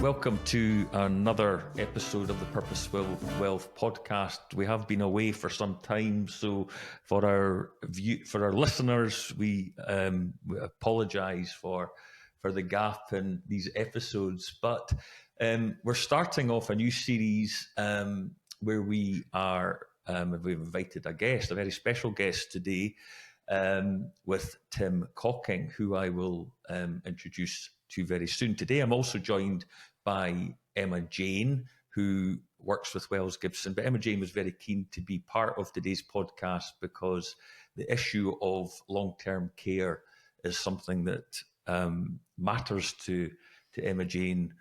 Welcome to another episode of the Purposeful Wealth Podcast. We have been away for some time, so for our listeners, we apologise for the gap in these episodes. But we're starting off a new series where we are. We've invited a very special guest today, with Tim Cocking, who I will introduce to you very soon. Today, I'm also joined by Emma Jane, who works with Wells Gibson. But Emma Jane was very keen to be part of today's podcast because the issue of long-term care is something that matters to Emma Jane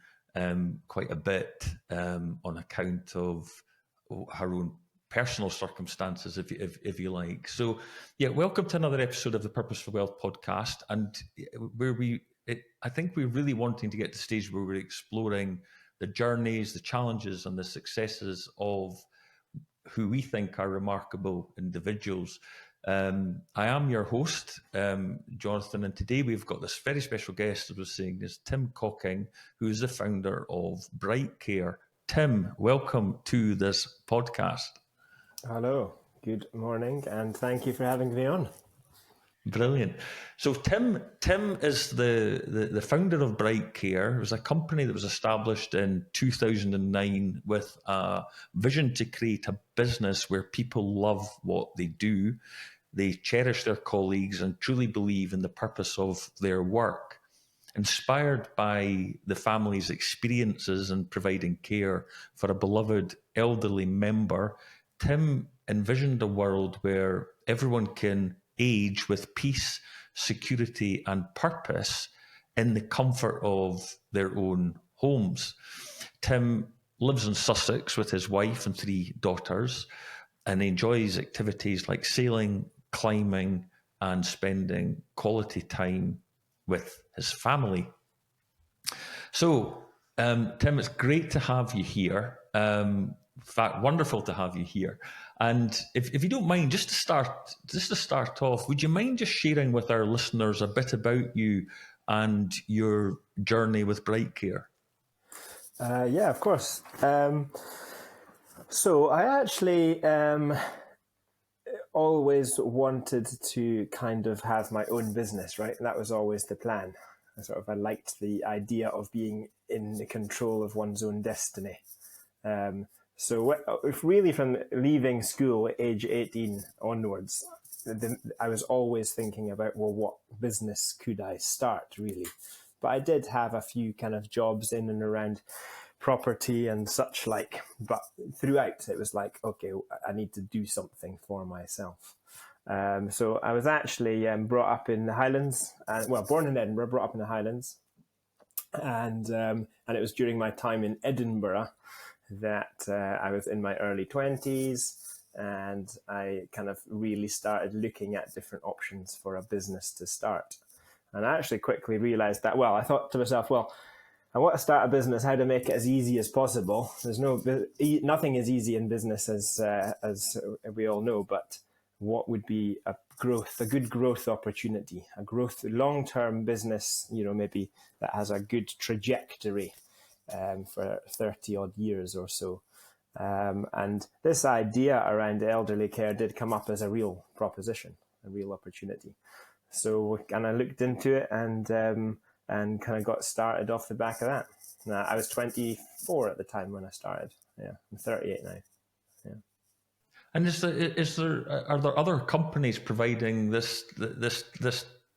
quite a bit on account of her own personal circumstances, if you like. So, yeah, welcome to another episode of the Purposeful Wealth Podcast, and I think we're really wanting to get to the stage where we're exploring the journeys, the challenges, and the successes of who we think are remarkable individuals. I am your host, Jonathan, and today we've got this very special guest, as I was saying, is Tim Cocking, who is the founder of Brightcare. Tim, welcome to this podcast. Hello, good morning, and thank you for having me on. Brilliant. So Tim is the founder of Brightcare. It was a company that was established in 2009 with a vision to create a business where people love what they do, they cherish their colleagues and truly believe in the purpose of their work. Inspired by the family's experiences in providing care for a beloved elderly member, Tim envisioned a world where everyone can age with peace, security, and purpose in the comfort of their own homes. Tim lives in Sussex with his wife and 3 daughters and enjoys activities like sailing, climbing, and spending quality time with his family. So, Tim, it's great to have you here. In fact, wonderful to have you here. And if you don't mind, just to start off, would you mind just sharing with our listeners a bit about you and your journey with Brightcare? Yeah, of course. So I actually always wanted to kind of have my own business, right? And that was always the plan. I liked the idea of being in the control of one's own destiny. So if really from leaving school at age 18 onwards, I was always thinking about, well, what business could I start, really? But I did have a few kind of jobs in and around property and such like. But throughout, it was like, okay, I need to do something for myself. So I was actually brought up in the Highlands, born in Edinburgh, brought up in the Highlands. And it was during my time in Edinburgh that I was in my early 20s, and I kind of really started looking at different options for a business to start. And I actually quickly realized that, I thought to myself, I want to start a business, how to make it as easy as possible. There's nothing is easy in business, as we all know, but what would be a good growth opportunity, long-term business, maybe that has a good trajectory for 30 odd years or so. And this idea around elderly care did come up as a real proposition, a real opportunity. So kind of looked into it and kind of got started off the back of that. Now, I was 24 at the time when I started. Yeah, I'm 38 now. Yeah. And are there other companies providing this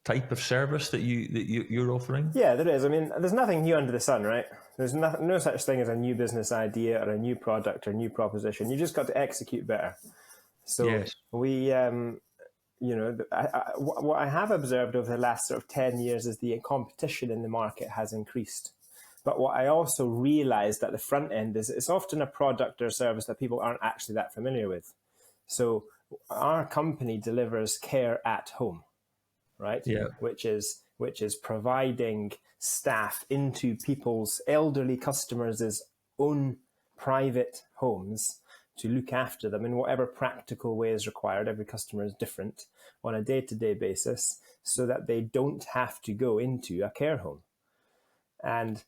type of service that you're offering? Yeah, there is. I mean, there's nothing new under the sun, right? There's no such thing as a new business idea or a new product or new proposition. You just got to execute better. So yes. We, what I have observed over the last sort of 10 years is the competition in the market has increased. But what I also realized at the front end is it's often a product or service that people aren't actually that familiar with. So our company delivers care at home, right? Yeah. Which is providing staff into people's elderly customers' own private homes to look after them in whatever practical way is required. Every customer is different on a day-to-day basis, so that they don't have to go into a care home. And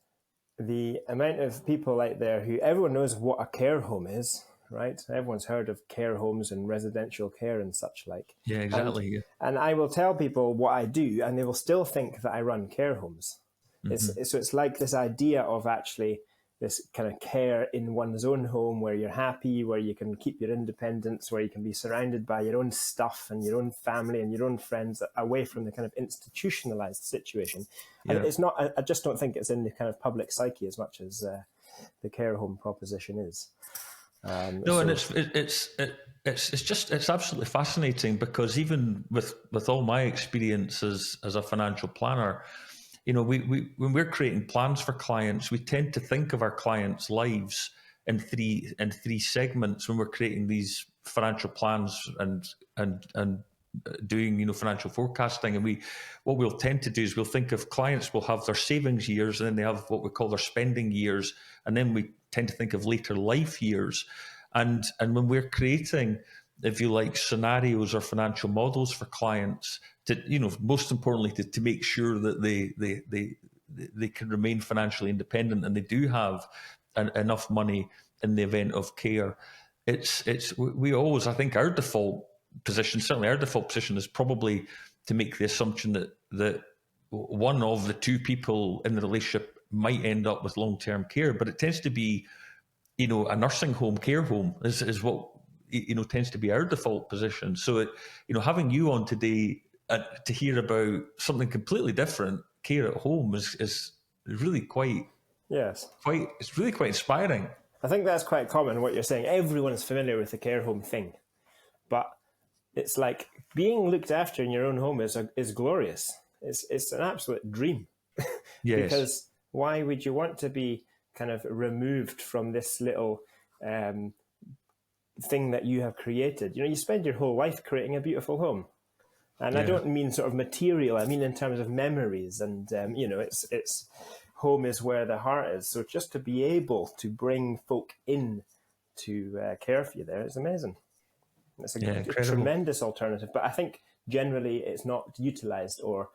the amount of people out there who, everyone knows what a care home is, right? Everyone's heard of care homes and residential care and such like. Yeah, exactly. And I will tell people what I do, and they will still think that I run care homes. So it's like this idea of actually this kind of care in one's own home, where you're happy, where you can keep your independence, where you can be surrounded by your own stuff and your own family and your own friends, away from the kind of institutionalized situation. Yeah. And it's not, I just don't think it's in the kind of public psyche as much as the care home proposition is. And it's absolutely fascinating, because even with all my experience as a financial planner, we when we're creating plans for clients, we tend to think of our clients' lives in three segments when we're creating these financial plans and doing financial forecasting. And what we'll tend to do is we'll think of clients will have their savings years, and then they have what we call their spending years, and then we tend to think of later life years. And when we're creating, if you like, scenarios or financial models for clients, to most importantly to make sure that they can remain financially independent and they do have enough money in the event of care, we always, I think, our default position is probably to make the assumption that one of the two people in the relationship might end up with long-term care, but it tends to be a nursing home, care home is what tends to be our default position. So having you on today to hear about something completely different, care at home, is really quite it's really quite inspiring. I think that's quite common what you're saying. Everyone is familiar with the care home thing, but it's like being looked after in your own home is glorious. It's an absolute dream. Yes. Because why would you want to be kind of removed from this little thing that you have created? You spend your whole life creating a beautiful home. And I don't mean sort of material, I mean in terms of memories. And, it's home is where the heart is. So just to be able to bring folk in to care for you there is amazing. It's a tremendous alternative. But I think generally it's not utilized, or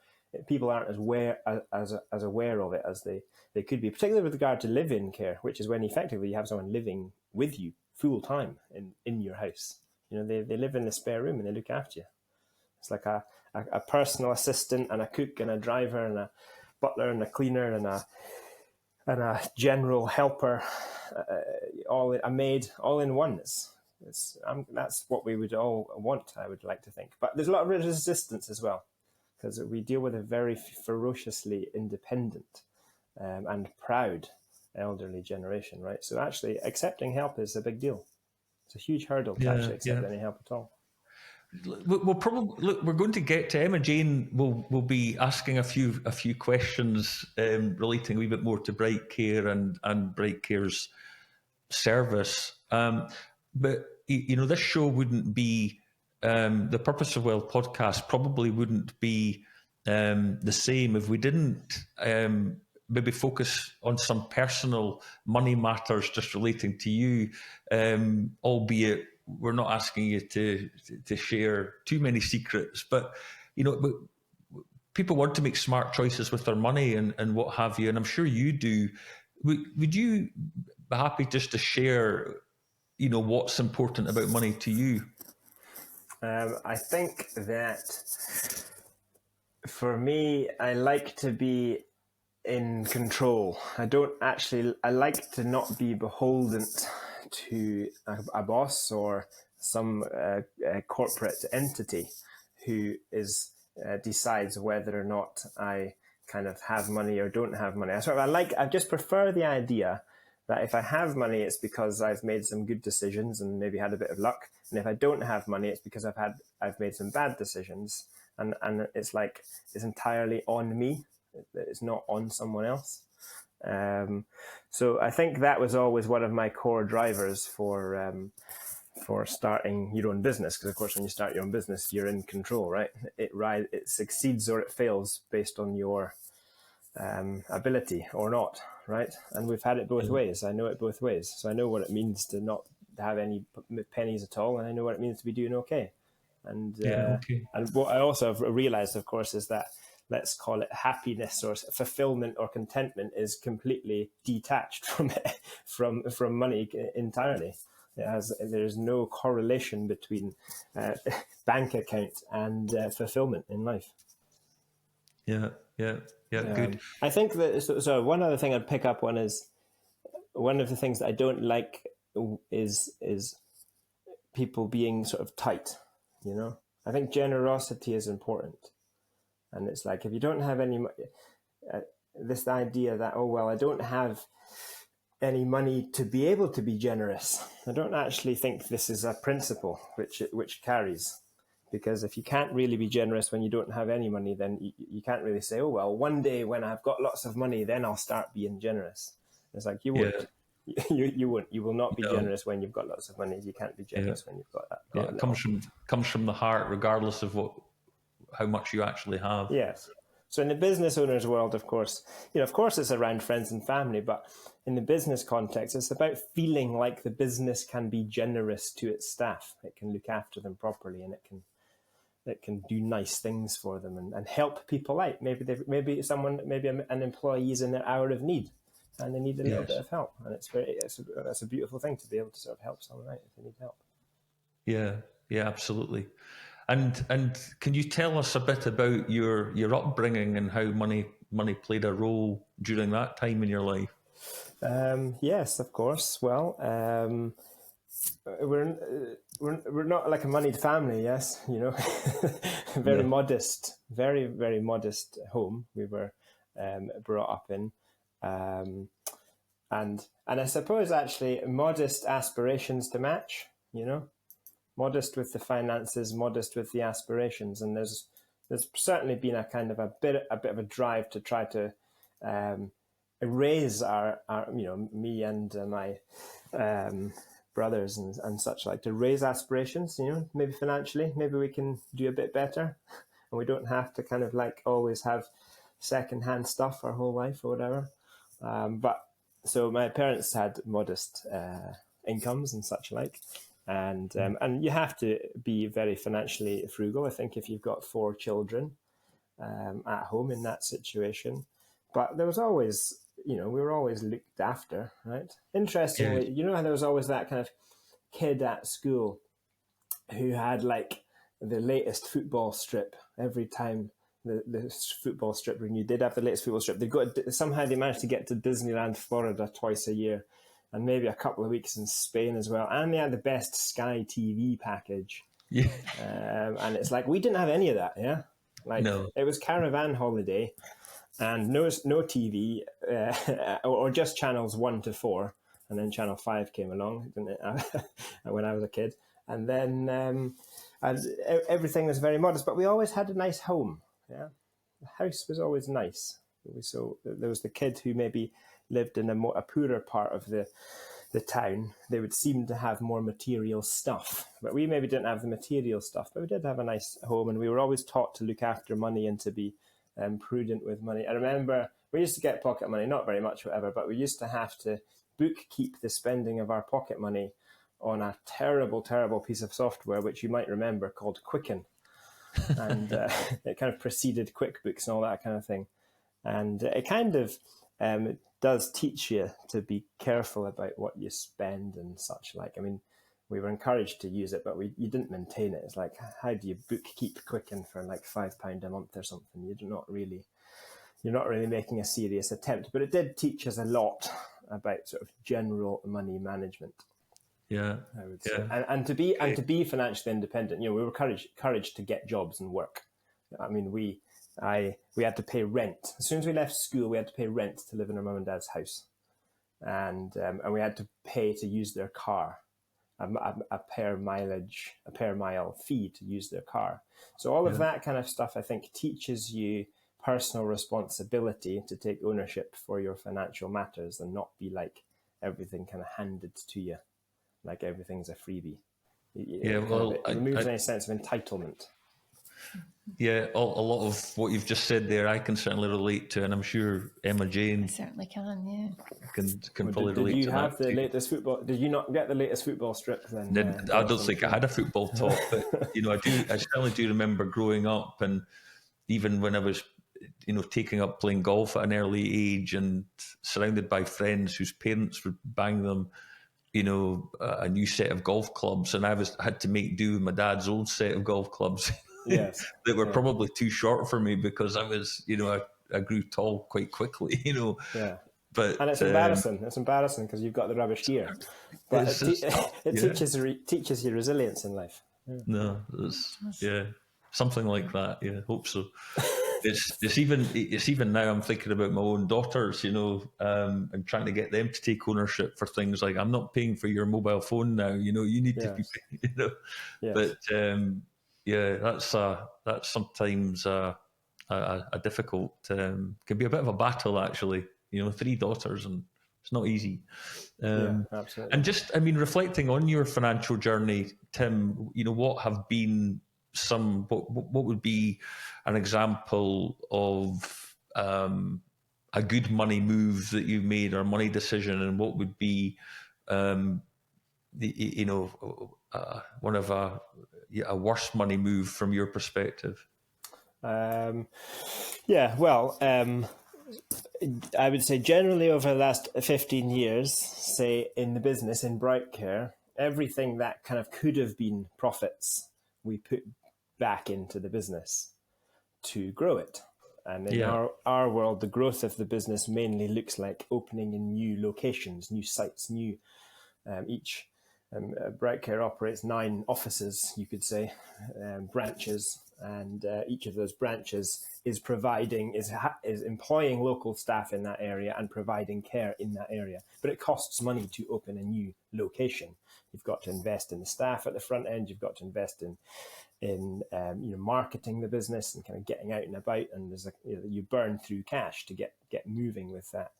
people aren't as aware of it as they could be, particularly with regard to live-in care, which is when effectively you have someone living with you full time in your house. They live in the spare room and they look after you. It's like a personal assistant and a cook and a driver and a butler and a cleaner and a general helper, a maid, all in one. That's what we would all want, I would like to think. But there's a lot of resistance as well, because we deal with a very ferociously independent and proud elderly generation, right? So actually accepting help is a big deal. It's a huge hurdle to actually accept any help at all. We'll probably we're going to get to Emma Jane. We'll be asking a few questions relating a wee bit more to Brightcare and Brightcare's service. But this show wouldn't be the Purposeful Wealth podcast probably wouldn't be the same if we didn't maybe focus on some personal money matters just relating to you, albeit we're not asking you to share too many secrets, but people want to make smart choices with their money and what have you, and I'm sure you do. Would you be happy just to share, what's important about money to you? I think that for me, I like to be in control. I like to not be beholden to a boss or some corporate entity who decides whether or not I kind of have money or don't have money. I just prefer the idea that if I have money, it's because I've made some good decisions and maybe had a bit of luck. And if I don't have money, it's because I've made some bad decisions. And it's like, it's entirely on me. It's not on someone else. So I think that was always one of my core drivers for starting your own business. Because of course, when you start your own business, you're in control, right? It succeeds or it fails based on your ability or not, right? And we've had it both ways. I know it both ways. So I know what it means to not have any pennies at all, and I know what it means to be doing okay. And Okay. and what I also have realized, of course, is that, let's call it happiness or fulfillment or contentment, is completely detached from from money entirely. There's no correlation between bank account and fulfillment in life. Yeah. Good. I think that so one other thing I'd pick up on is, one of the things that I don't like is people being sort of tight. I think generosity is important, and it's like, if you don't have any, this idea that, oh well, I don't have any money to be able to be generous. I don't actually think this is a principle which carries, because if you can't really be generous when you don't have any money, then you can't really say, oh well, one day when I've got lots of money, then I'll start being generous. It's like, you won't. You won't. You will not be generous when you've got lots of money. You can't be generous when you've got that. It comes from the heart, regardless of how much you actually have. Yes. So in the business owner's world, of course, it's around friends and family, but in the business context, it's about feeling like the business can be generous to its staff. It can look after them properly, and it can do nice things for them and help people out. Maybe an employee is in their hour of need, and they need a little bit of help, and that's a beautiful thing, to be able to sort of help someone out if they need help. Yeah, absolutely. And can you tell us a bit about your upbringing and how money played a role during that time in your life? Yes, of course. Well, we're not like a moneyed family. Yes, very modest, very very modest home we were brought up in, and I suppose actually modest aspirations to match. Modest with the finances, modest with the aspirations, and there's certainly been a kind of a bit of a drive to try to raise our me and my brothers and such, like, to raise aspirations. Maybe financially, maybe we can do a bit better, and we don't have to kind of like always have secondhand stuff our whole life or whatever. But so my parents had modest incomes and such like. And you have to be very financially frugal, I think, if you've got 4 children at home in that situation. But there was always, we were always looked after, right? Interestingly, how there was always that kind of kid at school who had like the latest football strip every time the football strip renewed. They'd have the latest football strip. Somehow they managed to get to Disneyland, Florida twice a year, and maybe a couple of weeks in Spain as well. And they had the best Sky TV package. Yeah. And it's like, we didn't have any of that, yeah? Like, no. It was caravan holiday and no TV, or just channels 1 to 4. And then channel 5 came along, didn't it? When I was a kid. And then and everything was very modest, but we always had a nice home, yeah? The house was always nice. So there was the kid who maybe lived in a poorer part of the town. They would seem to have more material stuff, but we maybe didn't have the material stuff, but we did have a nice home, and we were always taught to look after money and to be prudent with money. I remember we used to get pocket money, not very much, whatever, but we used to have to bookkeep the spending of our pocket money on a terrible, terrible piece of software, which you might remember, called Quicken. And it kind of preceded QuickBooks and all that kind of thing. And it kind of does teach you to be careful about what you spend and such like. I mean, we were encouraged to use it, but you didn't maintain it. It's like, how do you bookkeep Quicken for like £5 a month or something? You're not really making a serious attempt. But it did teach us a lot about sort of general money management. Yeah, I would say, and to be financially independent. We were encouraged to get jobs and work. I mean, we had to pay rent as soon as we left school. We had to pay rent to live in our mum and dad's house, and we had to pay to use their car, a per mile fee to use their car. So all of that kind of stuff, I think, teaches you personal responsibility to take ownership for your financial matters and not be like everything kind of handed to you, like everything's a freebie. It removes any sense of entitlement. Yeah, a lot of what you've just said there, I can certainly relate to, and I'm sure Emma I Jane certainly can, yeah. can probably relate Did to you have that the too. latest football? Did you not get the latest football strip then? I don't think I had a football top, but I certainly do remember growing up, and even when I was, taking up playing golf at an early age, and surrounded by friends whose parents would bang them, a new set of golf clubs, and I had to make do with my dad's old set of golf clubs. Yes, that were probably too short for me because I was, I grew tall quite quickly, Yeah. But And it's embarrassing. It's embarrassing because you've got the rubbish gear. But it teaches you resilience in life. Yeah. No, something like that. Yeah, hope so. It's even now I'm thinking about my own daughters, and trying to get them to take ownership for things like, I'm not paying for your mobile phone now. You need to be, Yes. But that's sometimes a difficult, can be a bit of a battle actually. 3 daughters, and it's not easy. Absolutely. And just, reflecting on your financial journey, Tim, what have been what would be an example of a good money move that you made, or money decision, and what would be one of a worse money move from your perspective? I would say generally over the last 15 years, say in the business, in Brightcare, everything that kind of could have been profits, we put back into the business to grow it. And in our world, the growth of the business mainly looks like opening in new locations, new sites, each. Brightcare operates 9 offices, you could say, branches, and each of those branches is employing local staff in that area and providing care in that area. But it costs money to open a new location. You've got to invest in the staff at the front end. You've got to invest in marketing the business and kind of getting out and about. And you burn through cash to get moving with that.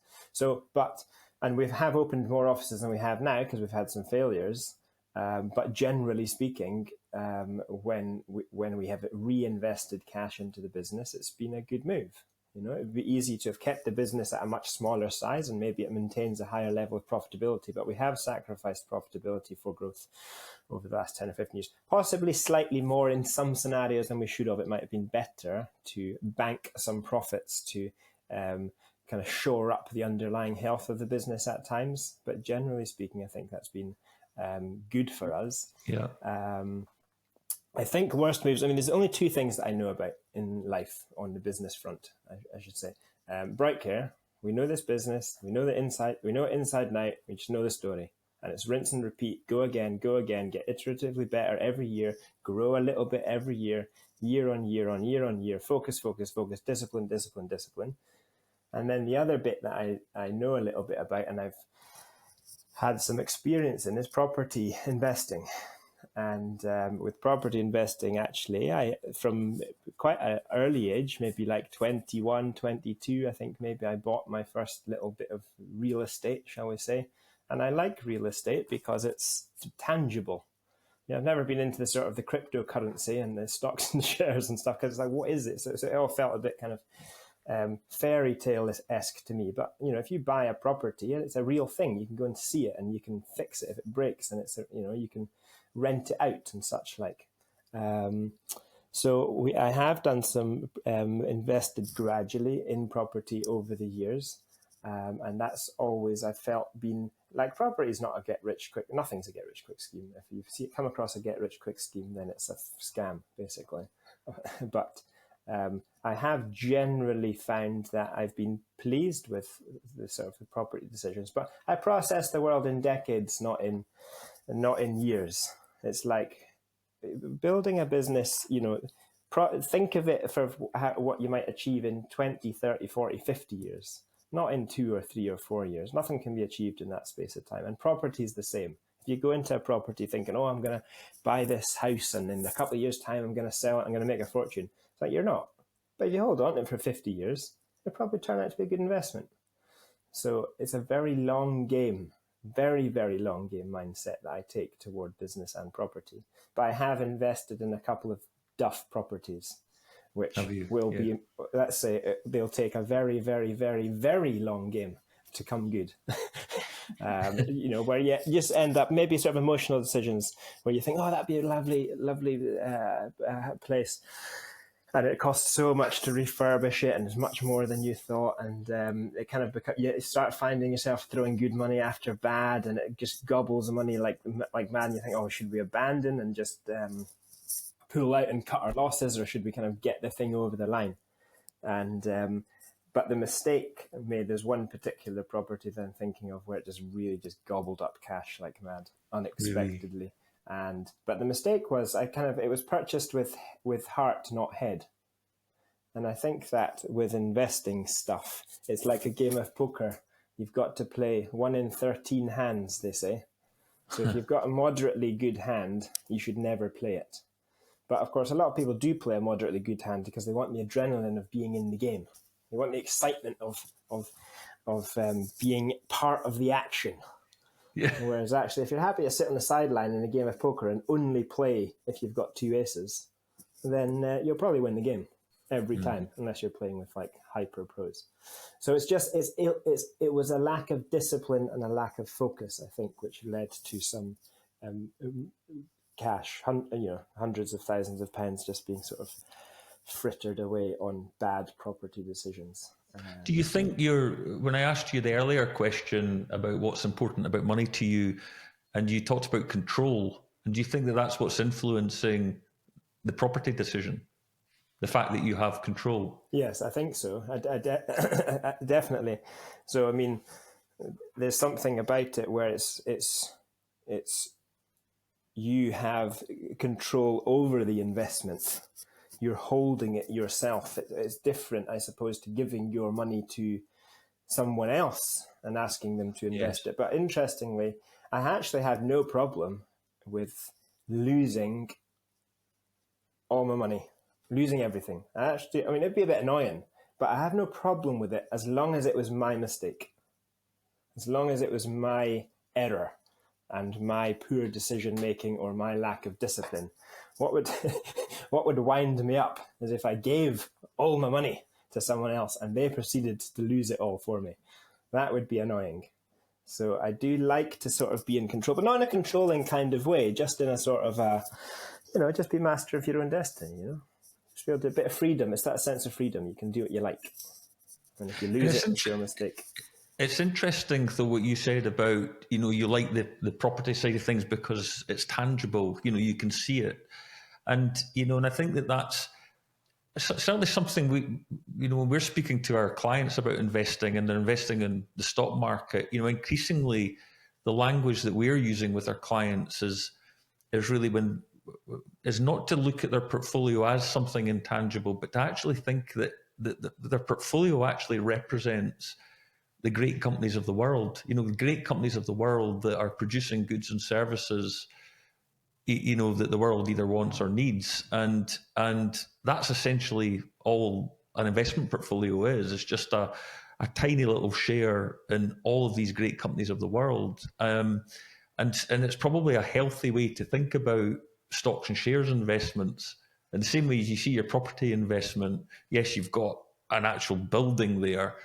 And we have opened more offices than we have now because we've had some failures. But generally speaking, when we have reinvested cash into the business, it's been a good move. It would be easy to have kept the business at a much smaller size and maybe it maintains a higher level of profitability, but we have sacrificed profitability for growth over the last 10 or 15 years, possibly slightly more in some scenarios than we should have. It might have been better to bank some profits to kind of shore up the underlying health of the business at times. But generally speaking, I think that's been good for us. Yeah. I think worst moves, there's only 2 things that I know about in life on the business front, I should say. Brightcare, we know this business, we know it inside and out, we just know the story. And it's rinse and repeat, go again, get iteratively better every year, grow a little bit every year on year, focus, discipline. And then the other bit that I know a little bit about and I've had some experience in is property investing. And with property investing, actually, from quite an early age, maybe like 21, 22, I think maybe I bought my first little bit of real estate, shall we say. And I like real estate because it's tangible. I've never been into the sort of the cryptocurrency and the stocks and shares and stuff because it's like, what is it? So it all felt a bit kind of fairy tale-esque to me. But, if you buy a property, it's a real thing. You can go and see it and you can fix it if it breaks, and you can rent it out and such like. So I have done some invested gradually in property over the years. And that's always, I felt, been like, property is not a nothing's a get rich quick scheme. If you come across a get rich quick scheme, then it's a scam, basically. But I have generally found that I've been pleased with the sort of the property decisions. But I process the world in decades, not in years. It's like building a business, think of it for what you might achieve in 20, 30, 40, 50 years, not in 2 or 3 or 4 years. Nothing can be achieved in that space of time. And property is the same. If you go into a property thinking, I'm going to buy this house and in a couple of years' time, I'm going to sell it, I'm going to make a fortune. It's like, you're not. But if you hold on to it for 50 years, it'll probably turn out to be a good investment. So it's a very long game. Very, very long game mindset that I take toward business and property. But I have invested in a couple of duff properties, which will be, let's say, they'll take a very, very, very, very long game to come good. Where you just end up maybe sort of emotional decisions where you think, oh, that'd be a lovely place, and it costs so much to refurbish it, and it's much more than you thought, and it kind of you start finding yourself throwing good money after bad, and it just gobbles the money like mad, and you think, oh, should we abandon and just pull out and cut our losses, or should we kind of get the thing over the line? And but the mistake made, there's one particular property that I'm thinking of where it just really just gobbled up cash like mad, unexpectedly. Really? But the mistake was it was purchased with heart, not head. And I think that with investing stuff, it's like a game of poker. You've got to play 1 in 13 hands, they say. So if you've got a moderately good hand, you should never play it. But of course, a lot of people do play a moderately good hand because they want the adrenaline of being in the game. They want the excitement of being part of the action. Yeah. Whereas actually, if you're happy to sit on the sideline in a game of poker and only play if you've got 2 aces, then you'll probably win the game every time, unless you're playing with like hyper pros. So it was a lack of discipline and a lack of focus, I think, which led to some cash, hundreds of thousands of pounds just being sort of frittered away on bad property decisions. Do you think when I asked you the earlier question about what's important about money to you, and you talked about control, and do you think that that's what's influencing the property decision? The fact that you have control? Yes, I think so. I definitely. So, I mean, there's something about it where it's you have control over the investment. You're holding it yourself. It's different, I suppose, to giving your money to someone else and asking them to invest it. But interestingly, I actually had no problem with losing all my money, losing everything. It'd be a bit annoying, but I have no problem with it as long as it was my mistake, as long as it was my error and my poor decision making or my lack of discipline. What would wind me up is if I gave all my money to someone else and they proceeded to lose it all for me. That would be annoying. So I do like to sort of be in control, but not in a controlling kind of way, just in a sort of just be master of your own destiny, Just feel a bit of freedom. It's that sense of freedom. You can do what you like. And if you lose it's your mistake. It's interesting, though, what you said about, you like the property side of things because it's tangible, you can see it. And, and I think that's certainly something when we're speaking to our clients about investing and they're investing in the stock market, increasingly the language that we're using with our clients is really is not to look at their portfolio as something intangible, but to actually think that their portfolio actually represents the great companies of the world, the great companies of the world that are producing goods and services, that the world either wants or needs. And that's essentially all an investment portfolio is. It's just a tiny little share in all of these great companies of the world. And it's probably a healthy way to think about stocks and shares investments. In the same way as you see your property investment, yes, you've got an actual building there.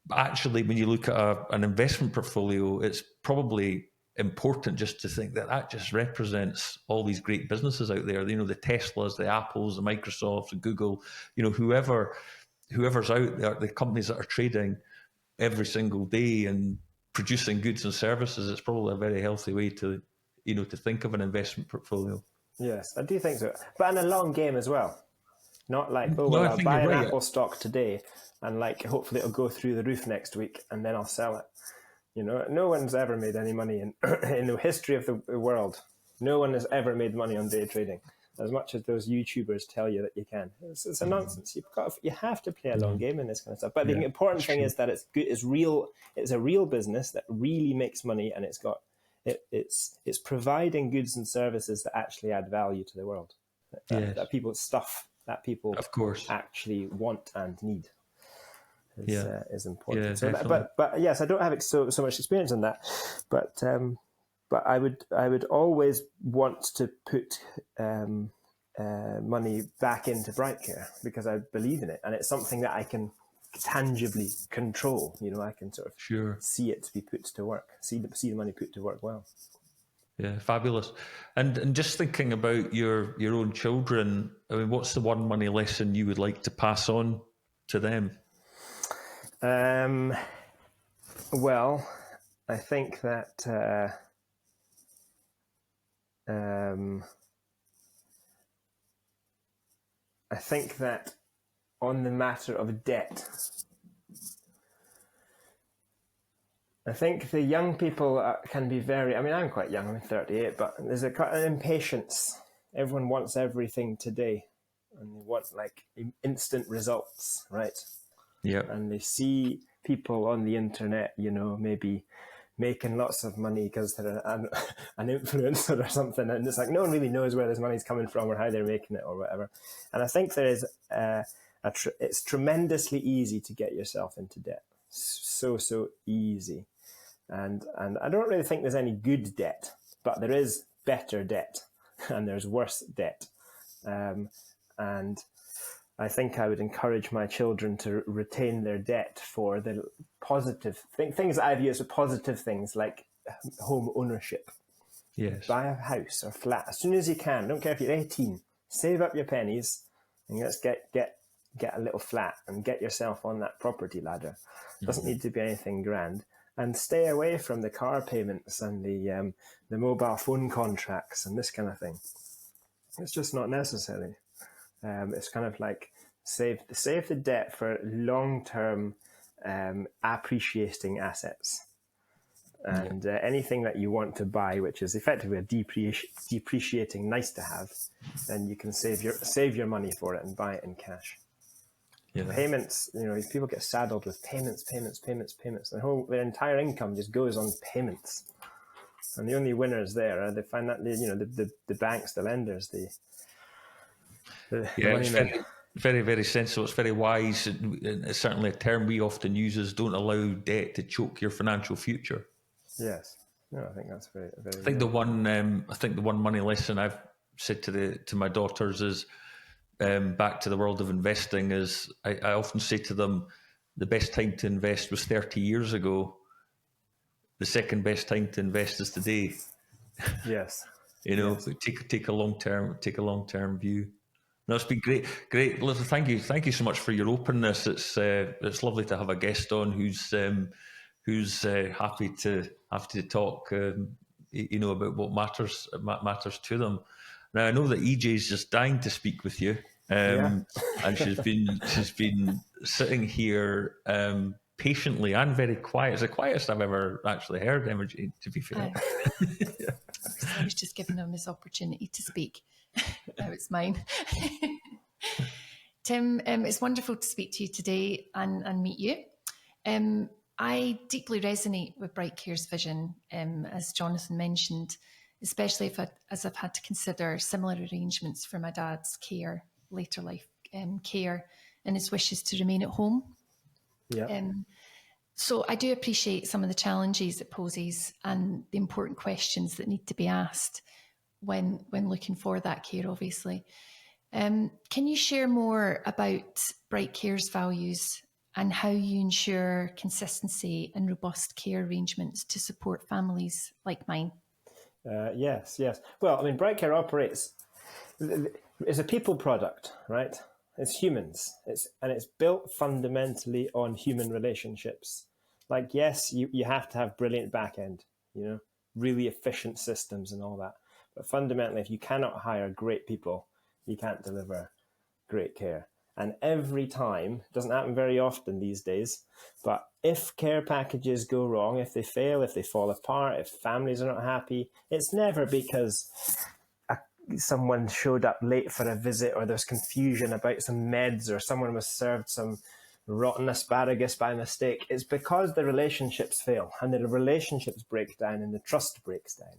But actually, when you look at an investment portfolio, it's probably important just to think that just represents all these great businesses out there. The Teslas, the Apples, the Microsofts, the Google, whoever's out there, the companies that are trading every single day and producing goods and services. It's probably a very healthy way to think of an investment portfolio. Yes, I do think so. But in a long game as well. Not like, I'll buy an Apple stock today and hopefully it'll go through the roof next week and then I'll sell it. No one's ever made any money in the history of the world. No one has ever made money on day trading, as much as those YouTubers tell you that you can. It's a nonsense. You have to play a long game in this kind of stuff. But the important thing is that it's good. It's real. It's a real business that really makes money, and it's providing goods and services that actually add value to the world. That people of course actually want and need. Is important. Yeah, so but yes, I don't have so much experience in that, but I would always want to put money back into Brightcare because I believe in it, and it's something that I can tangibly control. I can sort of see it be put to work, see the money put to work well. Yeah, fabulous. And just thinking about your own children, I mean, what's the one money lesson you would like to pass on to them? Well, I think that on the matter of debt, I think the young people can be very, I mean, I'm quite young, I'm 38, but there's an impatience. Everyone wants everything today, and they want like instant results, right? Yeah. And they see people on the internet, maybe making lots of money because they're an influencer or something, and it's like no one really knows where this money's coming from or how they're making it or whatever. And I think there is it's tremendously easy to get yourself into debt. So easy. And I don't really think there's any good debt, but there is better debt and there's worse debt. And I think I would encourage my children to retain their debt for the positive things that I view as positive things, like home ownership. Yes. Buy a house or flat as soon as you can. Don't care if you're 18. Save up your pennies and let's get a little flat and get yourself on that property ladder. Doesn't need to be anything grand. And stay away from the car payments and the mobile phone contracts and this kind of thing. It's just not necessary. It's kind of like save the debt for long-term appreciating assets. And anything that you want to buy, which is effectively a depreciating nice to have, then you can save your money for it and buy it in cash. Yeah. Payments, people get saddled with payments. Their entire income just goes on payments, and the only winners there are the banks, the lenders, the money men. Very, very sensible. It's very wise. It's certainly a term we often use is don't allow debt to choke your financial future. Yes. No, I think that's very, very. I think the one money lesson I've said to my daughters is back to the world of investing is I often say to them the best time to invest was 30 years ago. The second best time to invest is today. Yes. Yes. Take a long term view. No, it's been great. Listen, thank you so much for your openness. It's lovely to have a guest on who's happy to talk, about what matters to them. Now I know that EJ's just dying to speak with you, and she's been sitting here patiently and very quiet. It's the quietest I've ever actually heard Imogen, to be fair. I was just giving him his opportunity to speak. Now it's mine. Tim, it's wonderful to speak to you today and meet you. I deeply resonate with Brightcare's vision, as Jonathan mentioned, especially as I've had to consider similar arrangements for my dad's later life care, and his wishes to remain at home. Yeah. So I do appreciate some of the challenges it poses and the important questions that need to be asked when looking for that care, obviously. Can you share more about Brightcare's values and how you ensure consistency and robust care arrangements to support families like mine? Yes. Well, I mean, Brightcare operates as a people product, right? It's humans. It's built fundamentally on human relationships. Like, yes, you have to have brilliant back end, really efficient systems and all that. But fundamentally, if you cannot hire great people, you can't deliver great care. And every time, it doesn't happen very often these days, but if care packages go wrong, if they fail, if they fall apart, if families are not happy, it's never because someone showed up late for a visit or there's confusion about some meds or someone was served some rotten asparagus by mistake. It's because the relationships fail and the relationships break down and the trust breaks down.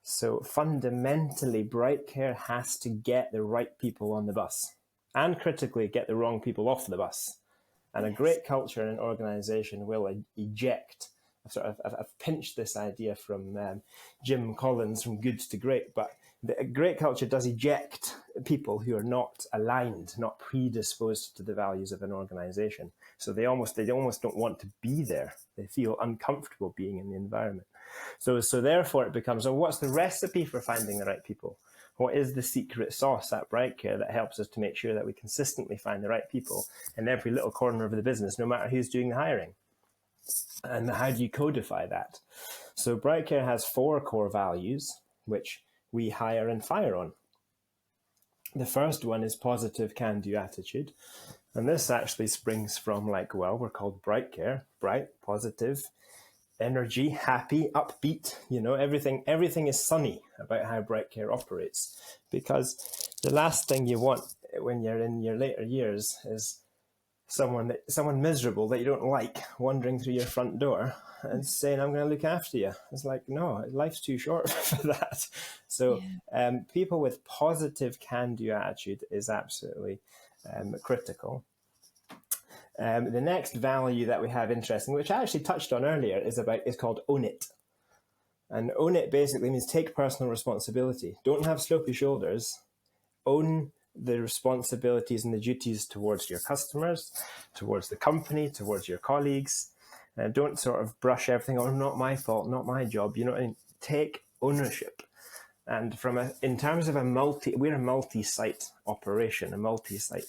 So fundamentally, Brightcare has to get the right people on the bus and critically get the wrong people off the bus. And a great culture and an organization will eject. I've pinched this idea from Jim Collins from Good to Great, but A great culture does eject people who are not aligned, not predisposed to the values of an organization. So they almost don't want to be there. They feel uncomfortable being in the environment. So therefore it becomes, what's the recipe for finding the right people? What is the secret sauce at Brightcare that helps us to make sure that we consistently find the right people in every little corner of the business, no matter who's doing the hiring? And how do you codify that? So Brightcare has 4 core values, which we hire and fire on. The first one is positive can-do attitude. And this actually springs from we're called Brightcare, bright, positive, energy, happy, upbeat, everything is sunny about how Brightcare operates, because the last thing you want when you're in your later years is someone miserable that you don't like wandering through your front door and saying, I'm going to look after you. It's like, no, life's too short for that. So people with positive can-do attitude is absolutely critical. The next value that we have, interesting, which I actually touched on earlier, is called own it. And own it basically means take personal responsibility. Don't have slopey shoulders. Own the responsibilities and the duties towards your customers, towards the company, towards your colleagues. Don't sort of brush everything, not my fault, not my job. Take ownership. And in terms of we're a multi-site operation, a multi-site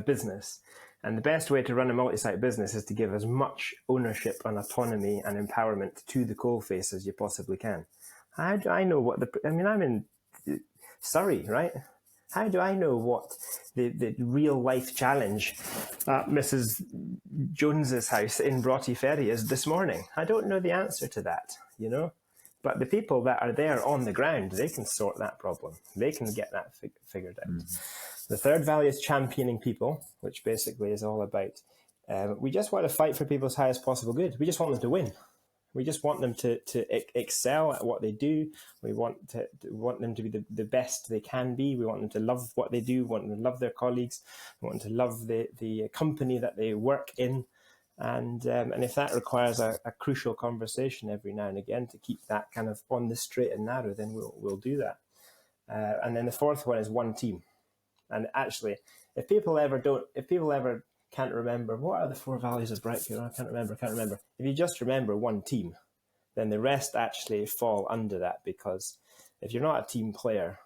business. And the best way to run a multi-site business is to give as much ownership and autonomy and empowerment to the coalface as you possibly can. How do I know I'm in Surrey, right? How do I know what the real life challenge at Mrs. Jones's house in Broughty Ferry is this morning? I don't know the answer to that, But the people that are there on the ground, they can sort that problem. They can get that figured out. The third value is championing people, which basically is all about, we just want to fight for people's highest possible good. We just want them to win. We just want them to excel at what they do. We want them to be the best they can be. We want them to love what they do. We want them to love their colleagues. We want them to love the company that they work in. And if that requires a crucial conversation every now and again to keep that kind of on the straight and narrow, then we'll do that. And then the fourth one is one team. And actually, if people ever can't remember, what are the 4 values of Brightcare? I can't remember. If you just remember one team, then the rest actually fall under that, because if you're not a team player,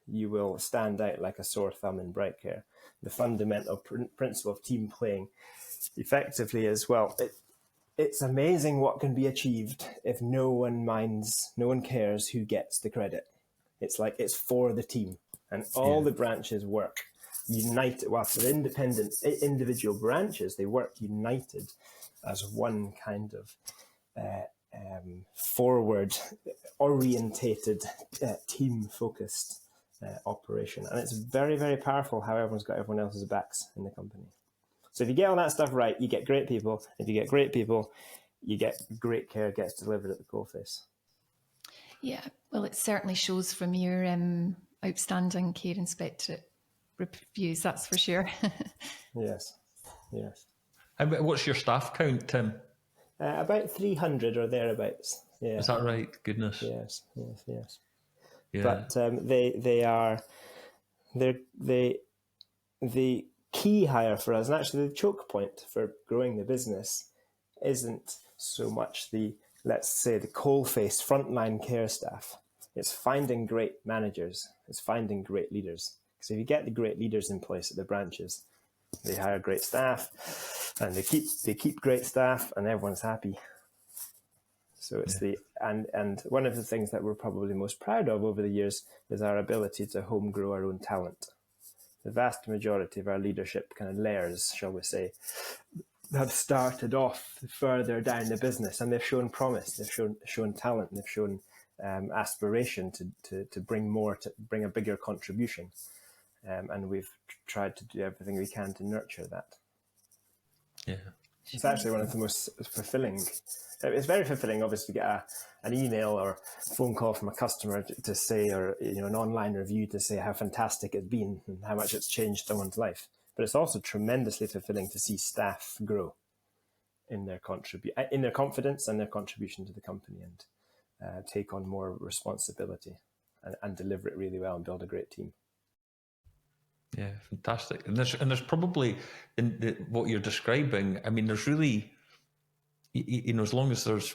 you will stand out like a sore thumb in Brightcare. The fundamental principle of team playing effectively is, it's amazing what can be achieved if no one cares who gets the credit. It's for the team, and all the branches work united. While for independent individual branches, they work united as one kind of forward orientated, team focused operation. And it's very, very powerful how everyone's got everyone else's backs in the company. So if you get all that stuff right, you get great people. If you get great people, you get great care gets delivered at the coalface. Yeah, well, it certainly shows from your outstanding care inspectorate reviews, that's for sure. Yes. And what's your staff count, Tim? About 300 or thereabouts. Yeah. Is that right? Goodness. Yes. Yeah. But the key hire for us, and actually the choke point for growing the business, isn't so much the coalface frontline care staff. It's finding great managers. It's finding great leaders. Because if you get the great leaders in place at the branches, they hire great staff, and they keep great staff, and everyone's happy. So it's and one of the things that we're probably most proud of over the years is our ability to home grow our own talent. The vast majority of our leadership kind of layers, shall we say, have started off further down the business, and they've shown promise, they've shown talent, they've shown aspiration to bring more, to bring a bigger contribution. And we've tried to do everything we can to nurture that. Yeah. It's actually one of the most fulfilling. It's very fulfilling, obviously, to get an email or phone call from a customer to say, or an online review to say how fantastic it's been and how much it's changed someone's life. But it's also tremendously fulfilling to see staff grow in their confidence and their contribution to the company, and take on more responsibility. and deliver it really well and build a great team. Yeah, fantastic. And there's probably in what you're describing. I mean, there's really, as long as there's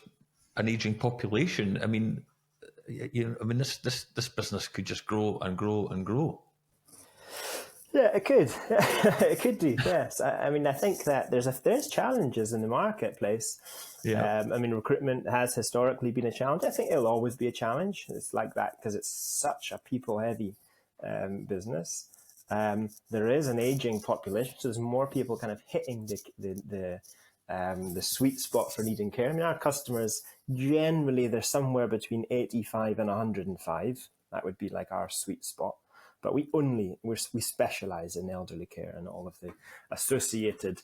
an aging population, I mean, this business could just grow and grow and grow. Yeah, it could. It could do. Yes. I mean, I think that there's challenges in the marketplace. Yeah. I mean, recruitment has historically been a challenge. I think it'll always be a challenge. It's like that because it's such a people-heavy business. There is an aging population, so there's more people kind of hitting the sweet spot for needing care. I mean, our customers generally they're somewhere between 85 and 105. That would be like our sweet spot. But we specialize in elderly care and all of the associated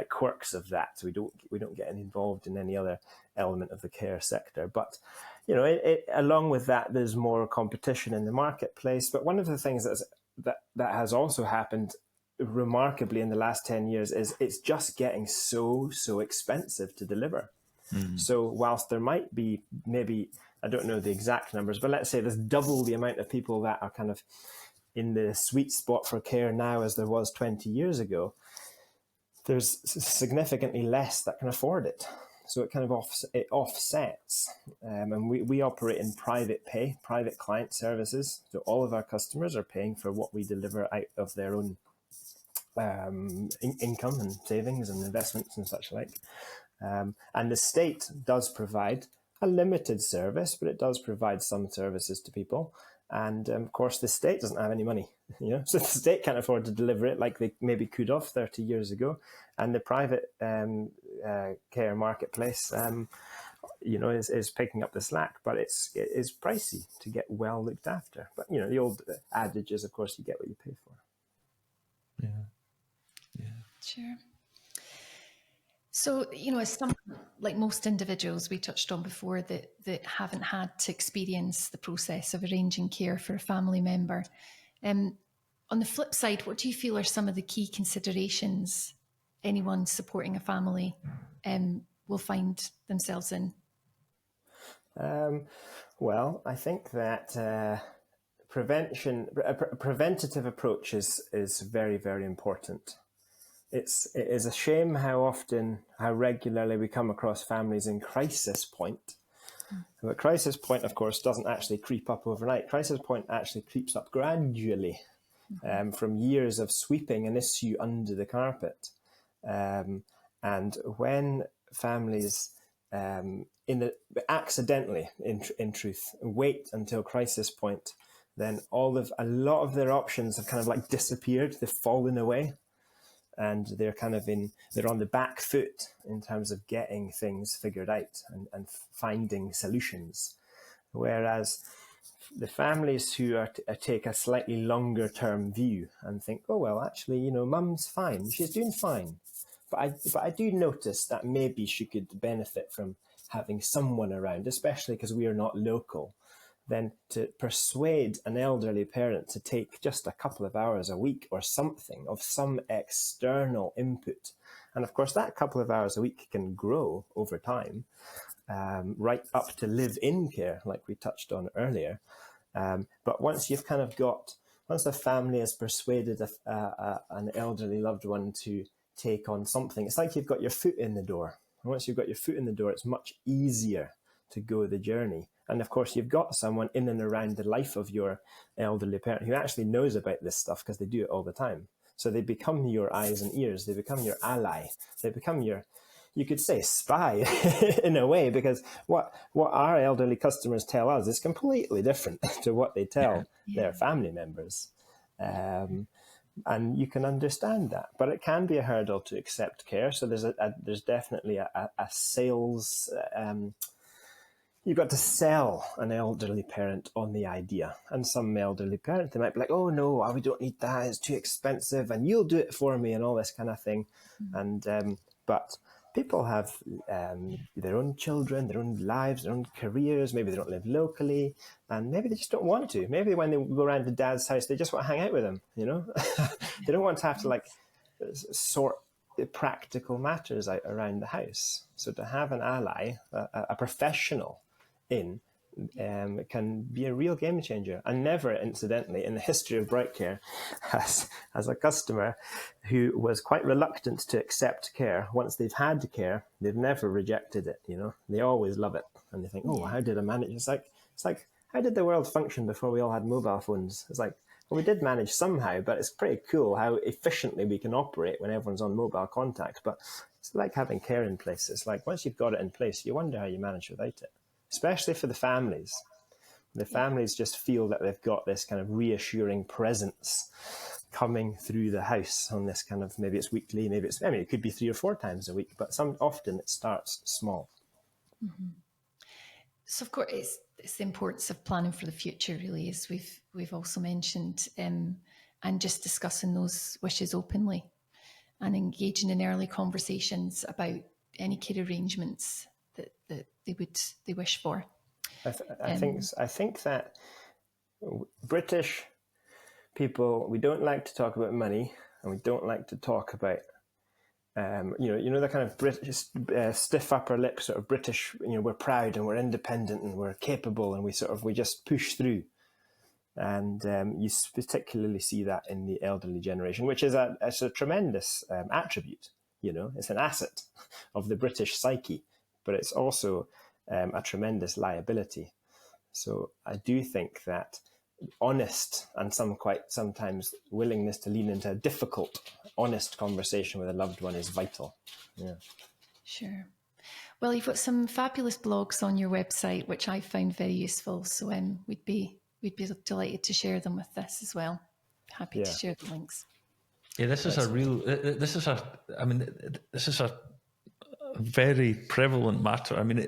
quirks of that. So we don't get involved in any other element of the care sector. But along with that, there's more competition in the marketplace. But one of the things that has also happened remarkably in the last 10 years is it's just getting so expensive to deliver. Mm-hmm. So whilst there might be maybe, I don't know the exact numbers, but let's say there's double the amount of people that are kind of in the sweet spot for care now as there was 20 years ago, there's significantly less that can afford it. So it kind of offsets. And we operate in private pay, private client services. So all of our customers are paying for what we deliver out of their own income and savings and investments and such like. And the state does provide a limited service, but it does provide some services to people. And of course, the state doesn't have any money, so the state can't afford to deliver it like they maybe could have 30 years ago. And the private care marketplace, is picking up the slack, but it is pricey to get well looked after. But the old adage is, of course, you get what you pay for. Yeah. Sure. So, as some, like most individuals we touched on before that haven't had to experience the process of arranging care for a family member, on the flip side, what do you feel are some of the key considerations anyone supporting a family will find themselves in? Well, I think that preventative approach is very, very important. It is a shame how regularly we come across families in crisis point. But crisis point, of course, doesn't actually creep up overnight. Crisis point actually creeps up gradually from years of sweeping an issue under the carpet. And when families accidentally, in truth, wait until crisis point, then a lot of their options have kind of like disappeared. They've fallen away. And they're on the back foot in terms of getting things figured out and finding solutions. Whereas the families who take a slightly longer term view and think, oh, well, actually, mum's fine. She's doing fine. But I do notice that maybe she could benefit from having someone around, especially because we are not local. Then to persuade an elderly parent to take just a couple of hours a week or something of some external input. And of course, that couple of hours a week can grow over time, right up to live-in care, like we touched on earlier. But once the family has persuaded an elderly loved one to take on something, it's like you've got your foot in the door. And once you've got your foot in the door, it's much easier to go the journey. And of course, you've got someone in and around the life of your elderly parent who actually knows about this stuff because they do it all the time. So they become your eyes and ears. They become your ally. They become you could say, spy in a way, because what our elderly customers tell us is completely different to what they tell their family members. And you can understand that, but it can be a hurdle to accept care. So there's definitely a sales. You've got to sell an elderly parent on the idea. And some elderly parent, they might be like, oh, no, we don't need that. It's too expensive. And you'll do it for me and all this kind of thing. And but people have their own children, their own lives, their own careers. Maybe they don't live locally. And maybe they just don't want to. Maybe when they go around to dad's house, they just want to hang out with him, They don't want to have to sort the practical matters out around the house. So to have an ally, a professional it can be a real game changer. And never, incidentally, in the history of Brightcare, as a customer who was quite reluctant to accept care, once they've had care, they've never rejected it. They always love it, and they think, "Oh, how did I manage?" It's like how did the world function before we all had mobile phones? It's like, well, we did manage somehow, but it's pretty cool how efficiently we can operate when everyone's on mobile contact. But it's like having care in place. It's like once you've got it in place, you wonder how you manage without it. Especially for the families. The families just feel that they've got this kind of reassuring presence coming through the house on this kind of, maybe it's weekly, it could be 3 or 4 times a week, but often it starts small. Mm-hmm. So of course, it's the importance of planning for the future, really, as we've also mentioned, and just discussing those wishes openly and engaging in early conversations about any care arrangements that they wish for. I think that British people, we don't like to talk about money, and we don't like to talk about the kind of British stiff upper lip sort of British. We're proud and we're independent and we're capable, and we just push through. And you particularly see that in the elderly generation, which is a tremendous attribute. It's an asset of the British psyche, but it's also a tremendous liability. So I do think that honest and sometimes willingness to lean into a difficult, honest conversation with a loved one is vital. Yeah. Sure. Well, you've got some fabulous blogs on your website, which I found very useful. So we'd be delighted to share them with this as well. Happy to share the links. Yeah, this is a very prevalent matter. I mean,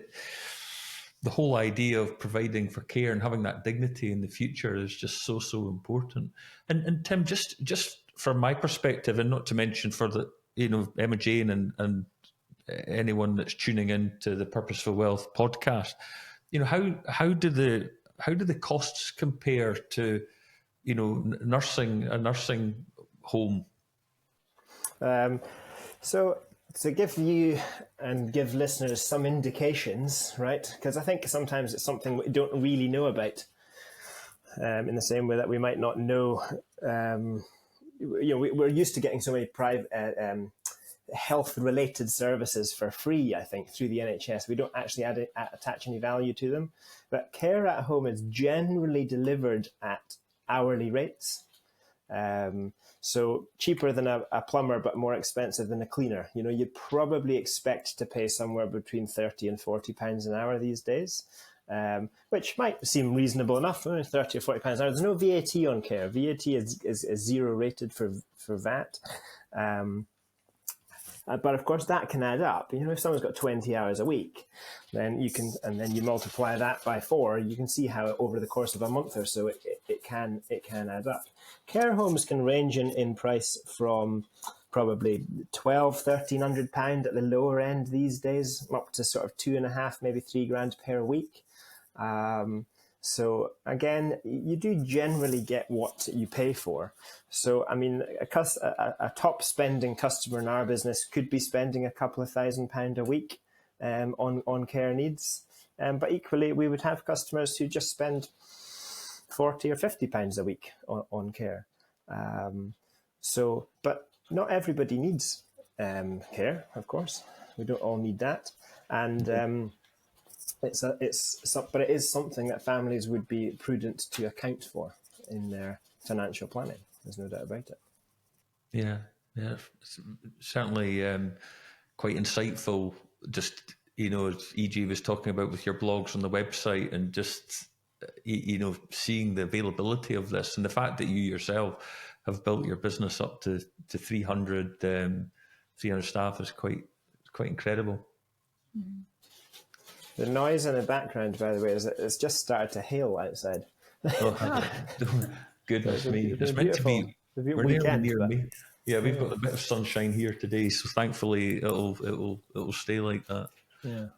the whole idea of providing for care and having that dignity in the future is just so important. And Tim, just from my perspective, and not to mention for the Emma Jane and anyone that's tuning in to the Purposeful Wealth podcast, how do the costs compare to a nursing home? So to give you and give listeners some indications, right? Because I think sometimes it's something we don't really know about, in the same way that we might not know. We're used to getting so many private health-related services for free, I think, through the NHS. We don't actually attach any value to them. But care at home is generally delivered at hourly rates. So cheaper than a plumber, but more expensive than a cleaner. You'd probably expect to pay somewhere between £30 and £40 an hour these days, which might seem reasonable enough. £30 or £40 an hour. There's no VAT on care. VAT is zero rated for VAT. But of course that can add up. If someone's got 20 hours a week, then you multiply that by 4. You can see how over the course of a month or so it can add up. Care homes can range in price from probably £1,200–1,300 at the lower end these days, up to sort of 2.5, maybe £3,000 per week. So again, you do generally get what you pay for. So, I mean, a top spending customer in our business could be spending a couple of £1,000 a week on care needs. But equally, we would have customers who just spend £40 or £50 a week on care. But not everybody needs care, of course. We don't all need that. And but it is something that families would be prudent to account for in their financial planning. There's no doubt about it. Yeah, it's certainly quite insightful. Just as EG was talking about with your blogs on the website, and just seeing the availability of this, and the fact that you yourself have built your business up to 300 staff is quite incredible. Mm-hmm. The noise in the background, by the way, is it's just started to hail outside. Oh, goodness me! It's meant to be. We're weekend, near me. Yeah, we've got a bit of sunshine here today, so thankfully it'll stay like that. Yeah,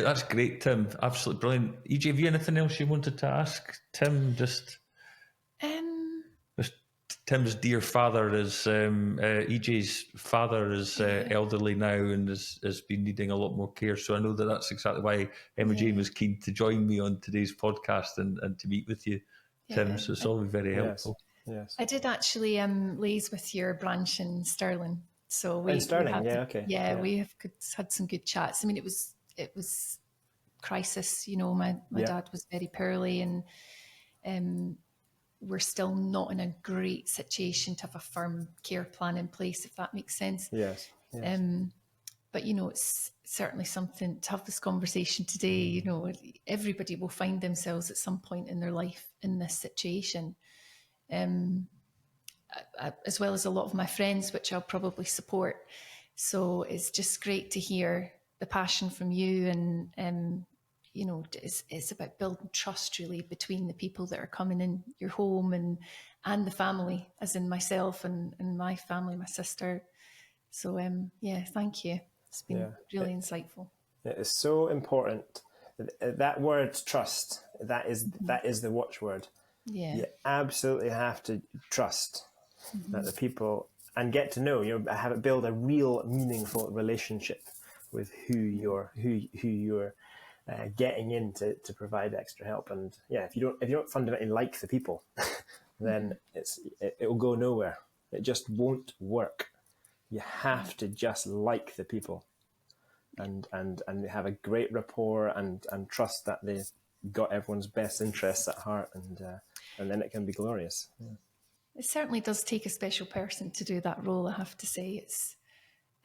that's great, Tim. Absolutely brilliant. EJ, have you anything else you wanted to ask Tim? Tim's dear father is EJ's father is elderly now and has been needing a lot more care. So I know that's exactly why Emma Jane was keen to join me on today's podcast and to meet with you, Tim. So it's always very helpful. Yes. I did actually liaise with your branch in Stirling. So in Stirling, we have had some good chats. I mean, it was crisis. You know, my dad was very poorly, and we're still not in a great situation to have a firm care plan in place, if that makes sense. Yes. But, you know, it's certainly something to have this conversation today. You know, everybody will find themselves at some point in their life in this situation. As well as a lot of my friends, which I'll probably support. So it's just great to hear the passion from you, and you know, it's about building trust really between the people that are coming in your home and the family, as in myself and my family, my sister. So thank you. It's been really insightful. It is so important. That word trust, that is the watchword. Yeah. You absolutely have to trust that the people, and get to know, build a real meaningful relationship with who you're getting in to provide extra help. And if you don't fundamentally like the people, then it will go nowhere. It just won't work. You have to just like the people, and have a great rapport and trust that they got everyone's best interests at heart, and then it can be glorious. Yeah. It certainly does take a special person to do that role, I have to say. It's,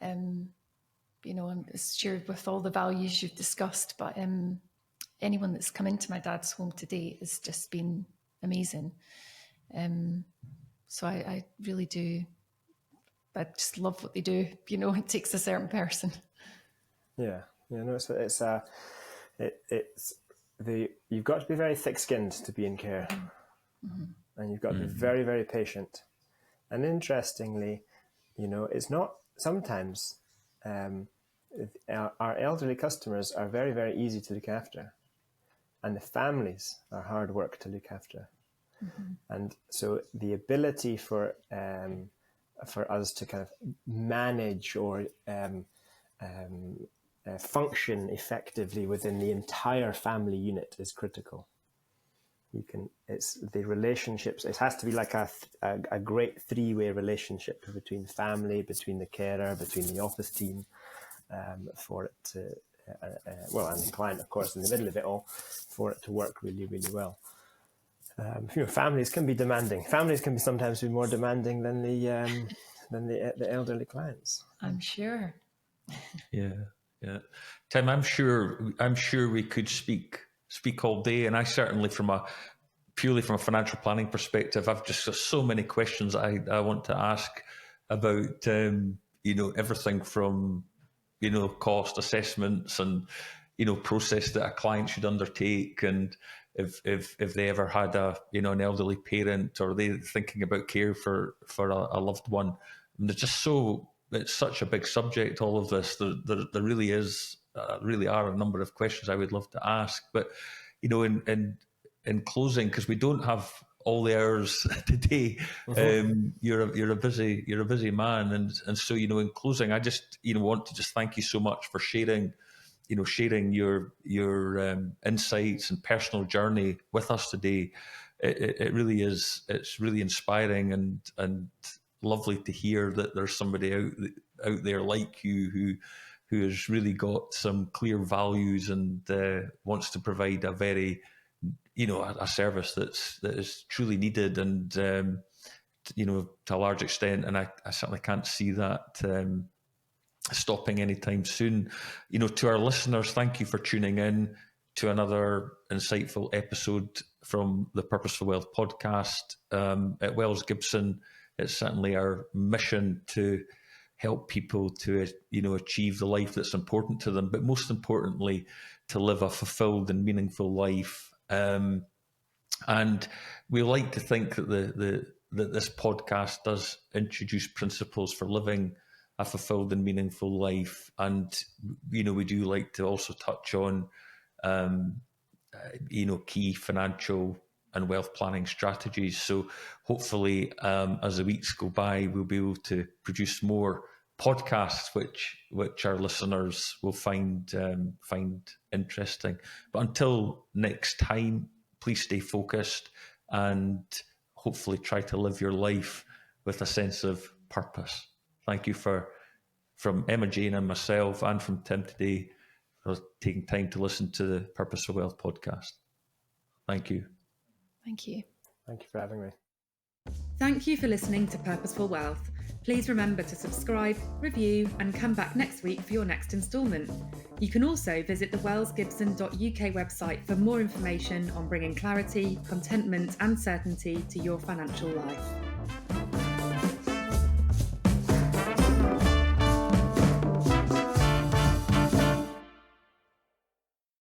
you know, I'm sure with all the values you've discussed, but anyone that's come into my dad's home today has just been amazing. So I really do. I just love what they do. You know, it takes a certain person. Yeah. No, you've got to be very thick-skinned to be in care. And you've got to be very, very patient. And interestingly, you know, it's not sometimes our elderly customers are very, very easy to look after, and the families are hard work to look after. And so the ability for us to kind of manage or function effectively within the entire family unit is critical. It's the relationships. It has to be like a great three-way relationship between family, between the carer, between the office team, for it to, and the client, of course, in the middle of it all, for it to work really, really well. Families can be demanding. Families can sometimes be more demanding than the elderly clients. I'm sure. Yeah. Tim, I'm sure we could speak all day, and I certainly purely from a financial planning perspective, I've just got so many questions I want to ask about everything from cost assessments and process that a client should undertake, and if they ever had an elderly parent, or they thinking about care for a loved one. And it's such a big subject, all of this. There really are a number of questions I would love to ask, but in closing, because we don't have all the hours today, you're a busy man, and so in closing, I just want to just thank you so much for sharing your insights and personal journey with us today. It really is. It's really inspiring and lovely to hear that there's somebody out there like you who has really got some clear values and wants to provide a very a service that is truly needed, and to a large extent, and I certainly can't see that stopping anytime soon. To our listeners, thank you for tuning in to another insightful episode from the Purposeful Wealth Podcast. At Wells Gibson, it's certainly our mission to help people to achieve the life that's important to them, but most importantly, to live a fulfilled and meaningful life. And we like to think that that this podcast does introduce principles for living a fulfilled and meaningful life. And we do like to also touch on key financial and wealth planning strategies. So hopefully, as the weeks go by, we'll be able to produce more podcasts which our listeners will find interesting. But until next time, please stay focused and hopefully try to live your life with a sense of purpose. Thank you from Emma Jane and myself, and from Tim today, for taking time to listen to the Purposeful Wealth podcast. Thank you. Thank you. Thank you for having me. Thank you for listening to Purposeful Wealth. Please remember to subscribe, review, and come back next week for your next instalment. You can also visit the wellsgibson.uk website for more information on bringing clarity, contentment, and certainty to your financial life.